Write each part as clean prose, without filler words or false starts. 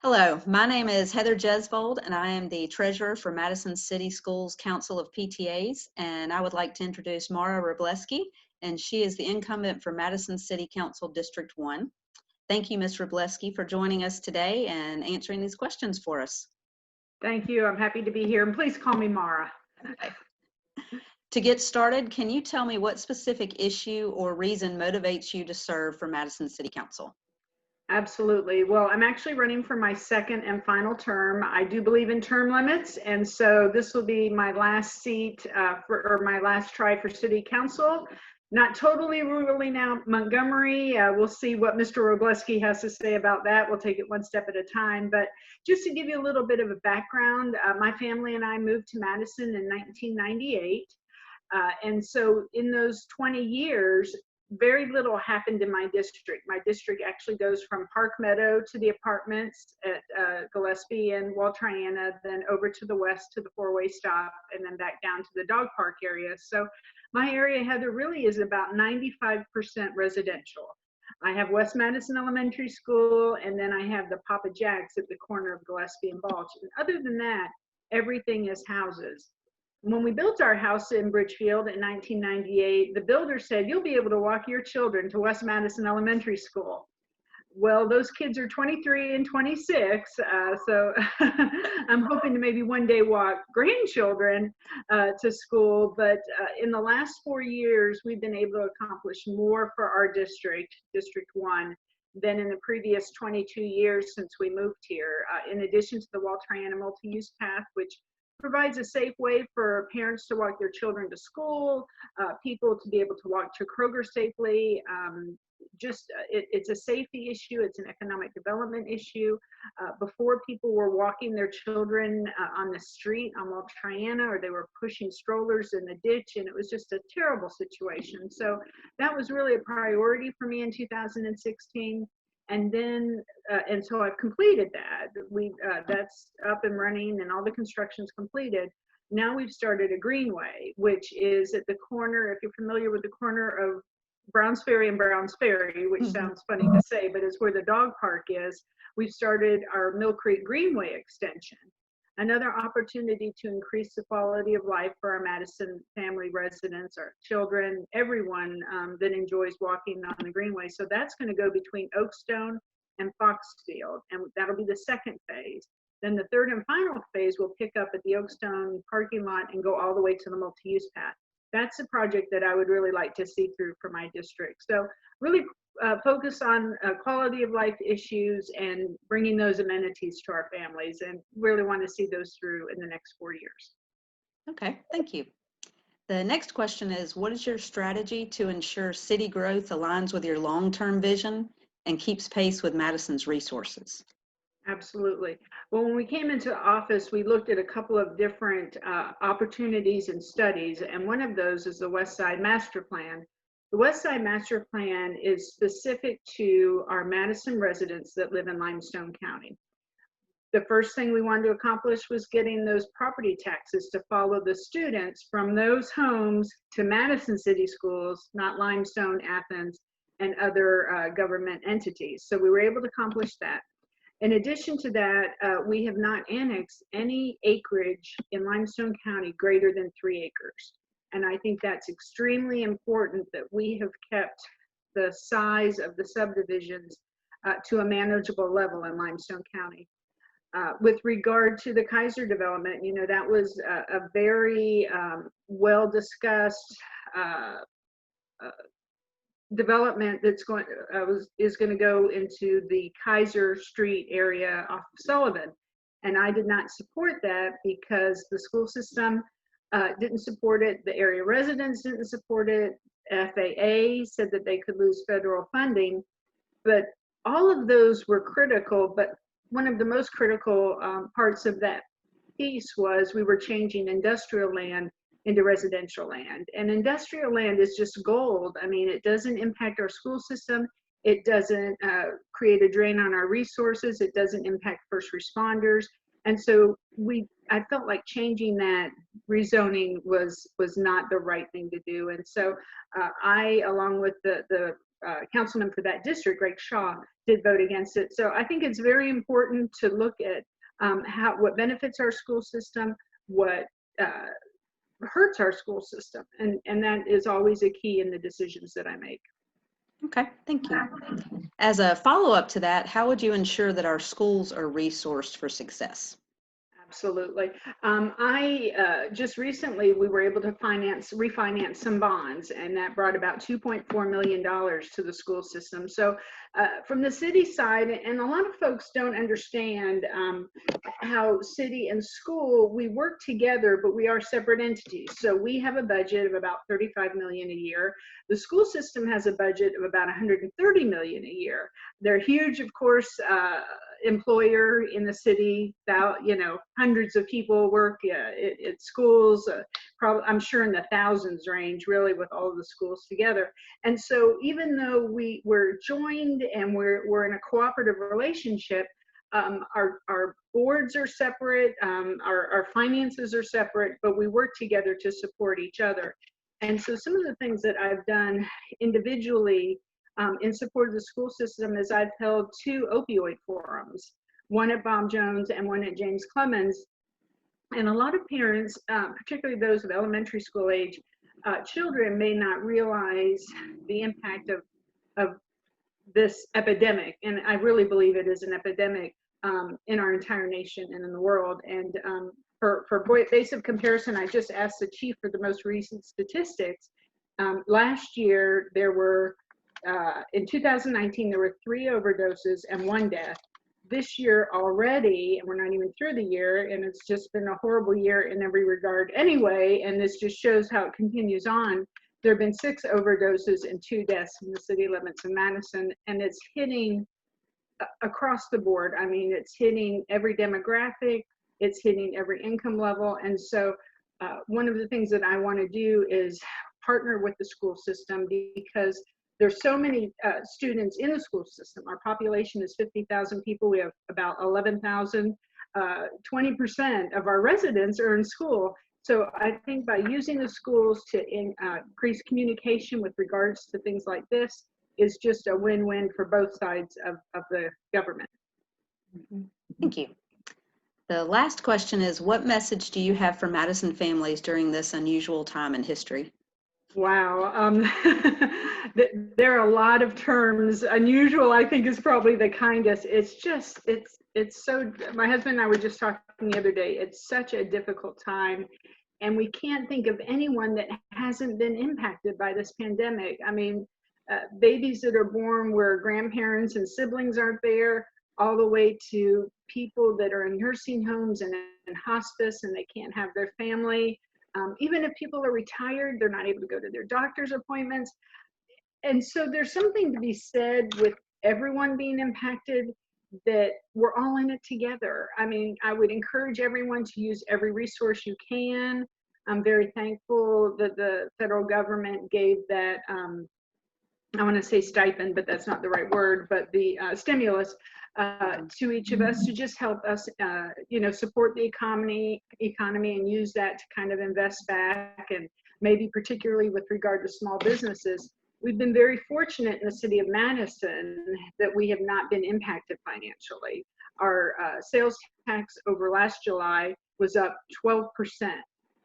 Hello, my name is Heather Jesvold, and I am the treasurer for Madison City Schools Council of PTAs, and I would like to introduce Maura Wroblewski, and she is the incumbent for Madison City Council District 1. Thank you, Ms. Wroblewski, for joining us today and answering these questions for us. Thank you. I'm happy to be here, and please call me Maura. Okay. To get started, can you tell me what specific issue or reason motivates you to serve for Madison City Council? Absolutely. Well, I'm actually running for my second and final term. I do believe in term limits, and so this will be my last seat or my last try for City Council. Not totally ruling out Montgomery. We'll see what Mr. Wroblewski has to say about that. We'll take it one step at a time. But just to give you a little bit of a background, my family and I moved to Madison in 1998. And so in those 20 years, very little happened in my district. My district actually goes from Park Meadow to the apartments at Gillespie and Wall Triana, then over to the west to the four-way stop, and then back down to the dog park area. So my area, Heather, really is about 95% residential. I have West Madison Elementary School, and then I have the Papa Jack's at the corner of Gillespie and Balch. And other than that, everything is houses. When we built our house in Bridgefield in 1998, the builder said, you'll be able to walk your children to West Madison Elementary School. Well, those kids are 23 and 26, so I'm hoping to maybe one day walk grandchildren to school. But in the last 4 years, we've been able to accomplish more for our district, District 1, than in the previous 22 years since we moved here. In addition to the Wall Triana multi-use path, which provides a safe way for parents to walk their children to school, people to be able to walk to Kroger safely. It's a safety issue. It's an economic development issue. Before, people were walking their children on the street on Wall Triana, or they were pushing strollers in the ditch, and it was just a terrible situation. So that was really a priority for me in 2016. And then, and so I've completed that. That's up and running, and all the construction's completed. Now we've started a greenway, which is at the corner, if you're familiar with the corner of Browns Ferry and Browns Ferry, which sounds funny to say, but it's where the dog park is. We've started our Mill Creek Greenway extension. Another opportunity to increase the quality of life for our Madison family residents, our children, everyone that enjoys walking on the Greenway. So that's going to go between Oakstone and Foxfield, and that'll be the second phase. Then the third and final phase will pick up at the Oakstone parking lot and go all the way to the multi-use path. That's a project that I would really like to see through for my district. So really focus on quality of life issues and bringing those amenities to our families, and really want to see those through in the next 4 years. Okay, thank you. The next question is, what is your strategy to ensure city growth aligns with your long-term vision and keeps pace with Madison's resources? Absolutely. Well, when we came into office, we looked at a couple of different opportunities and studies, and one of those is the West Side Master Plan. The West Side Master Plan is specific to our Madison residents that live in Limestone County. The first thing we wanted to accomplish was getting those property taxes to follow the students from those homes to Madison City Schools, not Limestone, Athens, and other government entities. So we were able to accomplish that. In addition to that, we have not annexed any acreage in Limestone County greater than 3 acres. And I think that's extremely important, that we have kept the size of the subdivisions to a manageable level in Limestone County. With regard to the Kaiser development, you know, that was a very well discussed development that's is going to go into the Kaiser Street area off of Sullivan. And I did not support that because the school system didn't support it, the area residents didn't support it, FAA said that they could lose federal funding, but all of those were critical. But one of the most critical parts of that piece was we were changing industrial land into residential land. And industrial land is just gold. I mean, it doesn't impact our school system. It doesn't create a drain on our resources. It doesn't impact first responders. And so I felt like changing that rezoning was not the right thing to do. And so I, along with the councilman for that district, Greg Shaw, did vote against it. So I think it's very important to look at what benefits our school system, what hurts our school system, and that is always a key in the decisions that I make. Okay, thank you. As a follow-up to that, how would you ensure that our schools are resourced for success? Absolutely. I just recently we were able to refinance some bonds, and that brought about $2.4 million to the school system. So from the city side, and a lot of folks don't understand how city and school, we work together, but we are separate entities. So we have a budget of about $35 million a year. The school system has a budget of about $130 million a year. They're huge, of course, employer in the city. Hundreds of people work at schools, probably I'm sure in the thousands range, really, with all of the schools together. And so even though we're joined and we're in a cooperative relationship, our boards are separate, our finances are separate, but we work together to support each other. And so some of the things that I've done individually in support of the school system is I've held 2 opioid forums, one at Bob Jones and one at James Clemens. And a lot of parents, particularly those of elementary school age children, may not realize the impact of this epidemic. And I really believe it is an epidemic in our entire nation and in the world. And for basic comparison, I just asked the chief for the most recent statistics. Last year, there were in 2019, there were 3 overdoses and 1 death. This year already, and we're not even through the year, and it's just been a horrible year in every regard anyway, and this just shows how it continues on. There have been 6 overdoses and 2 deaths in the city limits of Madison, and it's hitting across the board. I mean, it's hitting every demographic, it's hitting every income level, and so one of the things that I want to do is partner with the school system, because there's so many students in the school system. Our population is 50,000 people. We have about 11,000. 20% of our residents are in school. So I think by using the schools to increase communication with regards to things like this is just a win-win for both sides of the government. Thank you. The last question is, what message do you have for Madison families during this unusual time in history? Wow. There are a lot of terms. Unusual, I think, is probably the kindest. It's so, my husband and I were just talking the other day, it's such a difficult time, and we can't think of anyone that hasn't been impacted by this pandemic. I mean, babies that are born where grandparents and siblings aren't there, all the way to people that are in nursing homes and in hospice and they can't have their family. Even if people are retired, they're not able to go to their doctor's appointments. And so there's something to be said with everyone being impacted, that we're all in it together. I mean, I would encourage everyone to use every resource you can. I'm very thankful that the federal government gave that, I want to say stipend, but that's not the right word, but the stimulus to each of us to just help us, support the economy and use that to kind of invest back, and maybe particularly with regard to small businesses. We've been very fortunate in the city of Madison that we have not been impacted financially. Our sales tax over last July was up 12%.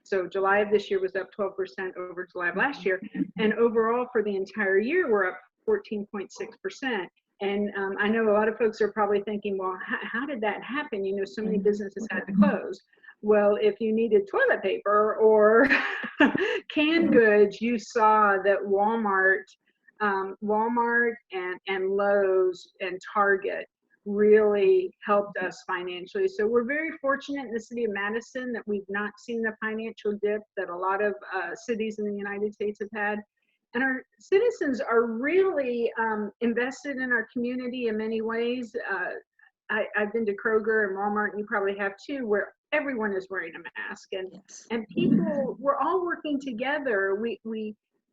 So July of this year was up 12% over July of last year. And overall for the entire year, we're up 14.6%. And I know a lot of folks are probably thinking, well, how did that happen? You know, so many businesses had to close. Well, if you needed toilet paper or canned goods, you saw that Walmart and Lowe's and Target really helped us financially. So we're very fortunate in the city of Madison that we've not seen the financial dip that a lot of cities in the United States have had. And our citizens are really invested in our community in many ways. I've been to Kroger and Walmart, and you probably have too, where everyone is wearing a mask, and people, we're all working together. We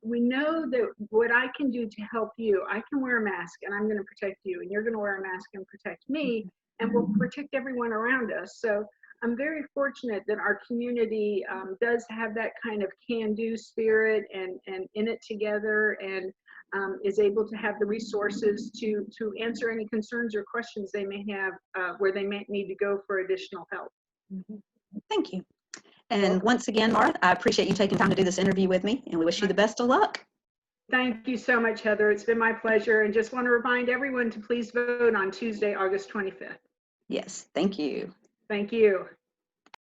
know that what I can do to help you, I can wear a mask and I'm going to protect you, and you're going to wear a mask and protect me, and we'll protect everyone around us. So I'm very fortunate that our community does have that kind of can-do spirit and in it together. And is able to have the resources to answer any concerns or questions they may have where they may need to go for additional help. Thank you. And once again, Maura, I appreciate you taking time to do this interview with me, and we wish you the best of luck. Thank you so much, Heather. It's been my pleasure. And just want to remind everyone to please vote on Tuesday, August 25th. Yes, thank you. Thank you.